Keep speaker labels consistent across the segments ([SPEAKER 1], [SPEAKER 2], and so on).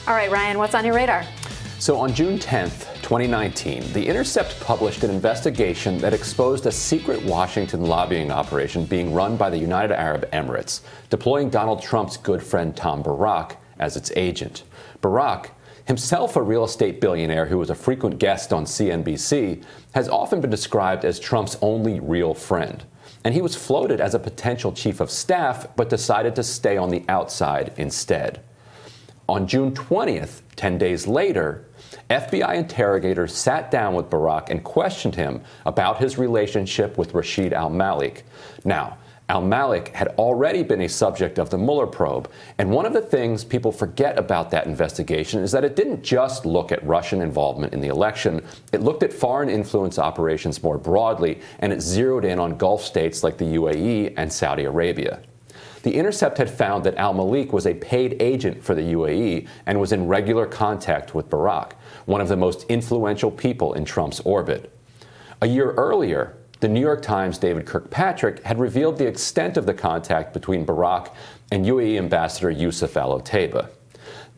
[SPEAKER 1] All right, Ryan, what's on your radar?
[SPEAKER 2] So on June 10th, 2019, The Intercept published an investigation that exposed a secret Washington lobbying operation being run by the United Arab Emirates, deploying Donald Trump's good friend Tom Barrack as its agent. Barrack, himself a real estate billionaire who was a frequent guest on CNBC, has often been described as Trump's only real friend. And he was floated as a potential chief of staff, but decided to stay on the outside instead. On June 20th, 10 days later, FBI interrogators sat down with Barrack and questioned him about his relationship with Rashid al-Malik. Now, al-Malik had already been a subject of the Mueller probe, and one of the things people forget about that investigation is that it didn't just look at Russian involvement in the election. It looked at foreign influence operations more broadly, and it zeroed in on Gulf states like the UAE and Saudi Arabia. The Intercept had found that al-Malik was a paid agent for the UAE and was in regular contact with Barrack, one of the most influential people in Trump's orbit. A year earlier, the New York Times' David Kirkpatrick had revealed the extent of the contact between Barrack and UAE Ambassador Yusuf al-Otaiba.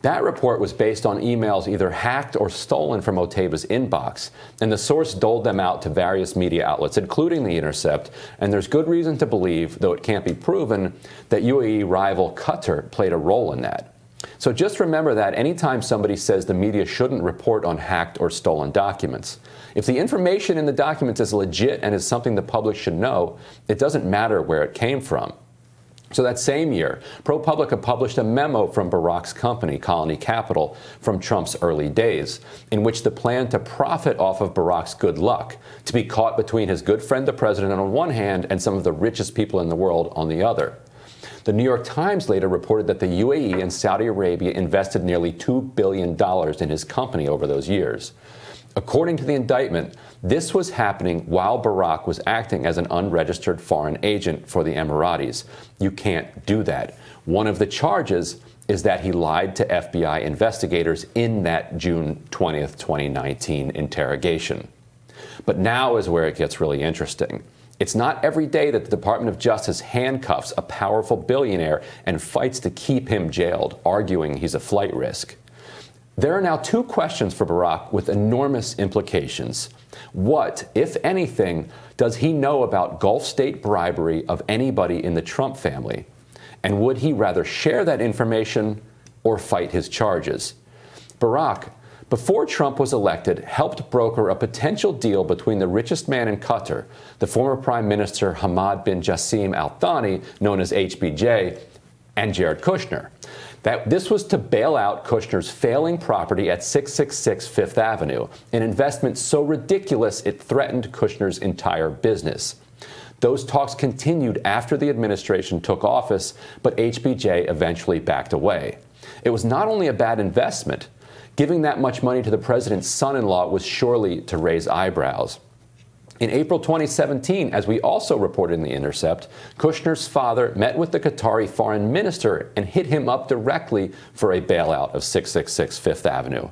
[SPEAKER 2] That report was based on emails either hacked or stolen from Otaiba's inbox, and the source doled them out to various media outlets, including The Intercept, and there's good reason to believe, though it can't be proven, that UAE rival Qatar played a role in that. So just remember that anytime somebody says the media shouldn't report on hacked or stolen documents. If the information in the documents is legit and is something the public should know, it doesn't matter where it came from. So that same year, ProPublica published a memo from Barrack's company, Colony Capital, from Trump's early days, in which the plan to profit off of Barrack's good luck, to be caught between his good friend the president on one hand and some of the richest people in the world on the other. The New York Times later reported that the UAE and Saudi Arabia invested nearly $2 billion in his company over those years. According to the indictment, this was happening while Barrack was acting as an unregistered foreign agent for the Emiratis. You can't do that. One of the charges is that he lied to FBI investigators in that June 20th, 2019 interrogation. But now is where it gets really interesting. It's not every day that the Department of Justice handcuffs a powerful billionaire and fights to keep him jailed, arguing he's a flight risk. There are now two questions for Barrack with enormous implications. What, if anything, does he know about Gulf state bribery of anybody in the Trump family? And would he rather share that information or fight his charges? Barrack, before Trump was elected, helped broker a potential deal between the richest man in Qatar, the former Prime Minister Hamad bin Jassim Al Thani, known as HBJ, and Jared Kushner. This was to bail out Kushner's failing property at 666 Fifth Avenue, an investment so ridiculous it threatened Kushner's entire business. Those talks continued after the administration took office, but HBJ eventually backed away. It was not only a bad investment. Giving that much money to the president's son-in-law was surely to raise eyebrows. In April 2017, as we also reported in The Intercept, Kushner's father met with the Qatari foreign minister and hit him up directly for a bailout of 666 Fifth Avenue.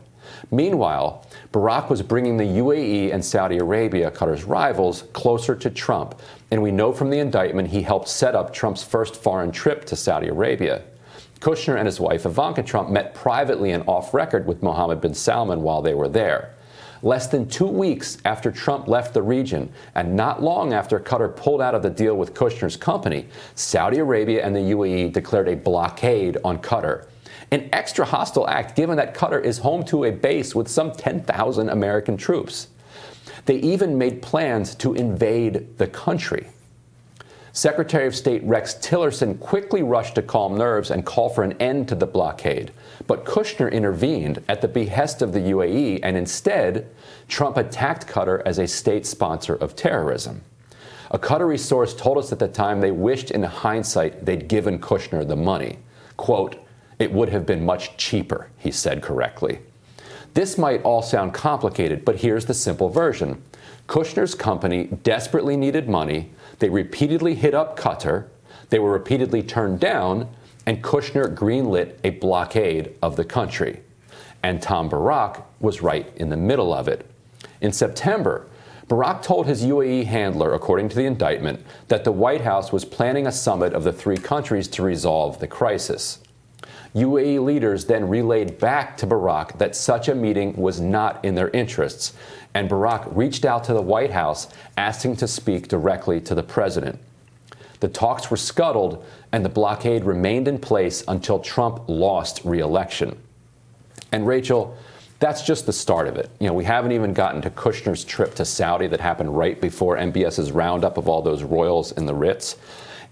[SPEAKER 2] Meanwhile, Barrack was bringing the UAE and Saudi Arabia, Qatar's rivals, closer to Trump, and we know from the indictment he helped set up Trump's first foreign trip to Saudi Arabia. Kushner and his wife Ivanka Trump met privately and off-record with Mohammed bin Salman while they were there. Less than 2 weeks after Trump left the region, and not long after Qatar pulled out of the deal with Kushner's company, Saudi Arabia and the UAE declared a blockade on Qatar. An extra hostile act given that Qatar is home to a base with some 10,000 American troops. They even made plans to invade the country. Secretary of State Rex Tillerson quickly rushed to calm nerves and call for an end to the blockade. But Kushner intervened at the behest of the UAE, and instead, Trump attacked Qatar as a state sponsor of terrorism. A Qatari source told us at the time they wished in hindsight they'd given Kushner the money. Quote, "It would have been much cheaper," he said correctly. This might all sound complicated, but here's the simple version. Kushner's company desperately needed money. They repeatedly hit up Qatar. They were repeatedly turned down, and Kushner greenlit a blockade of the country. And Tom Barrack was right in the middle of it. In September, Barrack told his UAE handler, according to the indictment, that the White House was planning a summit of the three countries to resolve the crisis. UAE leaders then relayed back to Barrack that such a meeting was not in their interests, and Barrack reached out to the White House asking to speak directly to the president. The talks were scuttled, and the blockade remained in place until Trump lost re-election. And Rachel, that's just the start of it. We haven't even gotten to Kushner's trip to Saudi that happened right before MBS's roundup of all those royals in the Ritz.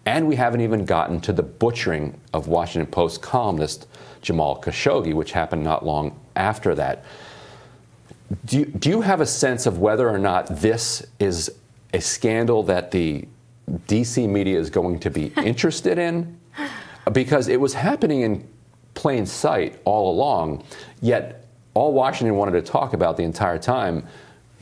[SPEAKER 2] And we haven't even gotten to the butchering of Washington Post columnist Jamal Khashoggi, which happened not long after that. Do you have a sense of whether or not this is a scandal that the D.C. media is going to be interested in? Because it was happening in plain sight all along, yet all Washington wanted to talk about the entire time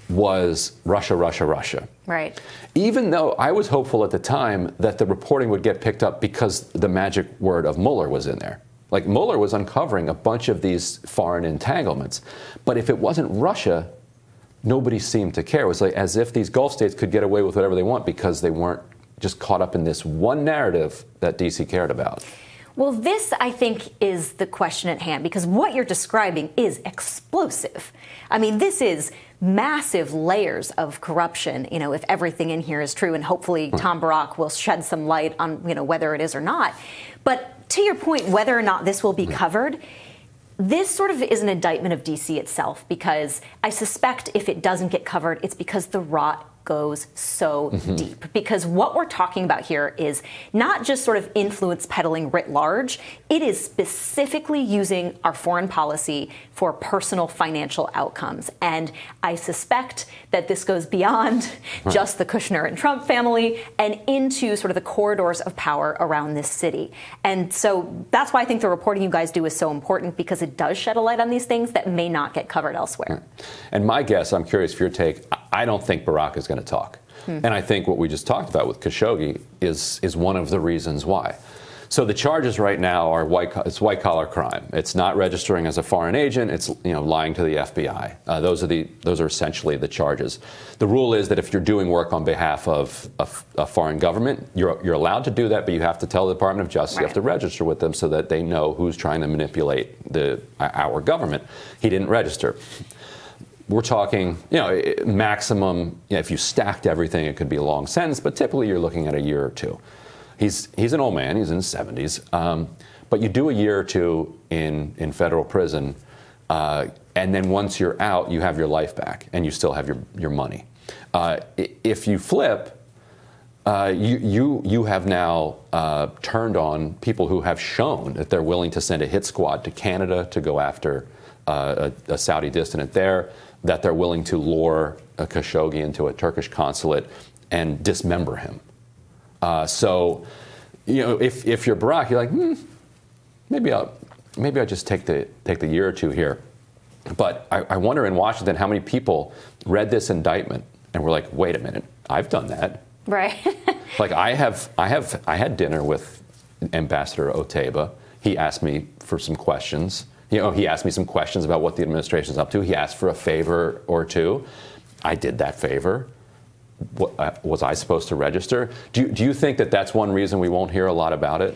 [SPEAKER 2] was Russia, Russia, Russia.
[SPEAKER 1] Right.
[SPEAKER 2] Even though I was hopeful at the time that the reporting would get picked up because the magic word of Mueller was in there. Like, Mueller was uncovering a bunch of these foreign entanglements. But if it wasn't Russia, nobody seemed to care. It was like as if these Gulf states could get away with whatever they want because they weren't just caught up in this one narrative that D.C. cared about.
[SPEAKER 1] Well, this, I think, is the question at hand, because what you're describing is explosive. I mean, this is massive layers of corruption, if everything in here is true, and hopefully Tom Barrack will shed some light on, whether it is or not. But to your point, whether or not this will be covered, this sort of is an indictment of D.C. itself, because I suspect if it doesn't get covered, it's because the rot goes so deep. Because what we're talking about here is not just sort of influence peddling writ large, it is specifically using our foreign policy for personal financial outcomes. And I suspect that this goes beyond just the Kushner and Trump family and into sort of the corridors of power around this city. And so that's why I think the reporting you guys do is so important, because it does shed a light on these things that may not get covered elsewhere.
[SPEAKER 2] And my guess, I'm curious for your take, I don't think Barrack is going to talk. And I think what we just talked about with Khashoggi is one of the reasons why. So the charges right now are white-collar crime. It's not registering as a foreign agent. It's lying to the FBI. Those are essentially the charges. The rule is that if you're doing work on behalf of a foreign government, you're allowed to do that, but you have to tell the Department of Justice. You have to register with them so that they know who's trying to manipulate our government. He didn't register. We're talking, maximum, if you stacked everything, it could be a long sentence, but typically you're looking at a year or two. He's an old man, he's in his 70s, but you do a year or two in federal prison, and then once you're out, you have your life back, and you still have your money. If you flip, you have now turned on people who have shown that they're willing to send a hit squad to Canada to go after a Saudi dissident there, that they're willing to lure a Khashoggi into a Turkish consulate and dismember him. So, if you're Barrack, you're like, maybe I'll just take the year or two here. But I wonder in Washington how many people read this indictment and were like, wait a minute, I've done that.
[SPEAKER 1] Right.
[SPEAKER 2] Like I had dinner with Ambassador Oteba. He asked me for some questions. He asked me some questions about what the administration's up to. He asked for a favor or two. I did that favor. Was I supposed to register? Do you think that that's one reason we won't hear a lot about it?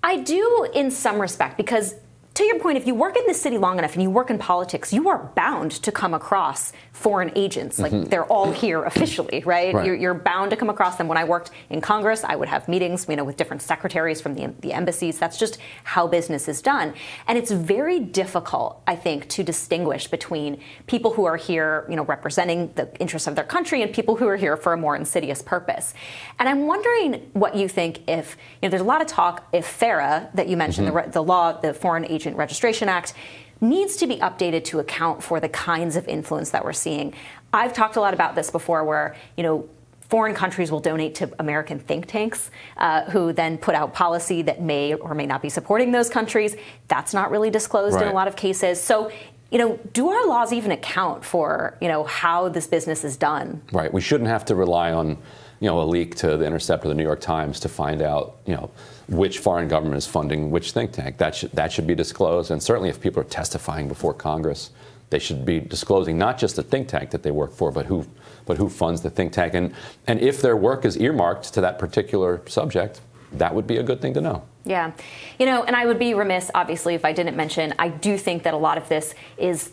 [SPEAKER 1] I do in some respect, because to your point, if you work in this city long enough and you work in politics, you are bound to come across foreign agents. Like, they're all here officially, right? You're bound to come across them. When I worked in Congress, I would have meetings, with different secretaries from the embassies. That's just how business is done. And it's very difficult, I think, to distinguish between people who are here, representing the interests of their country and people who are here for a more insidious purpose. And I'm wondering what you think if, there's a lot of talk if FARA, that you mentioned, the law, the Foreign Agent Registration Act, needs to be updated to account for the kinds of influence that we're seeing. I've talked a lot about this before, where, foreign countries will donate to American think tanks who then put out policy that may or may not be supporting those countries. That's not really disclosed in a lot of cases. So, do our laws even account for, how this business is done? Right.
[SPEAKER 2] We shouldn't have to rely on, a leak to The Intercept or The New York Times to find out, which foreign government is funding which think tank. That should be disclosed. And certainly if people are testifying before Congress, they should be disclosing not just the think tank that they work for, but who funds the think tank. And if their work is earmarked to that particular subject, that would be a good thing to know.
[SPEAKER 1] Yeah. And I would be remiss, obviously, if I didn't mention, I do think that a lot of this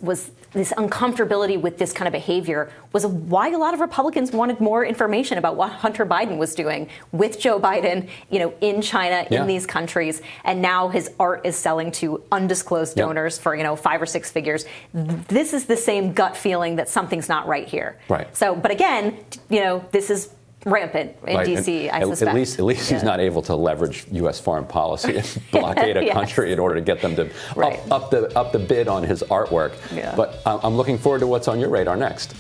[SPEAKER 1] was this uncomfortability with this kind of behavior was why a lot of Republicans wanted more information about what Hunter Biden was doing with Joe Biden, in China, in these countries. And now his art is selling to undisclosed donors for, 5 or 6 figures. This is the same gut feeling that something's not right here.
[SPEAKER 2] Right.
[SPEAKER 1] So, but again, this is rampant in D.C., I suspect.
[SPEAKER 2] At least he's not able to leverage U.S. foreign policy and blockade a country in order to get them to up the bid on his artwork. Yeah. But I'm looking forward to what's on your radar next.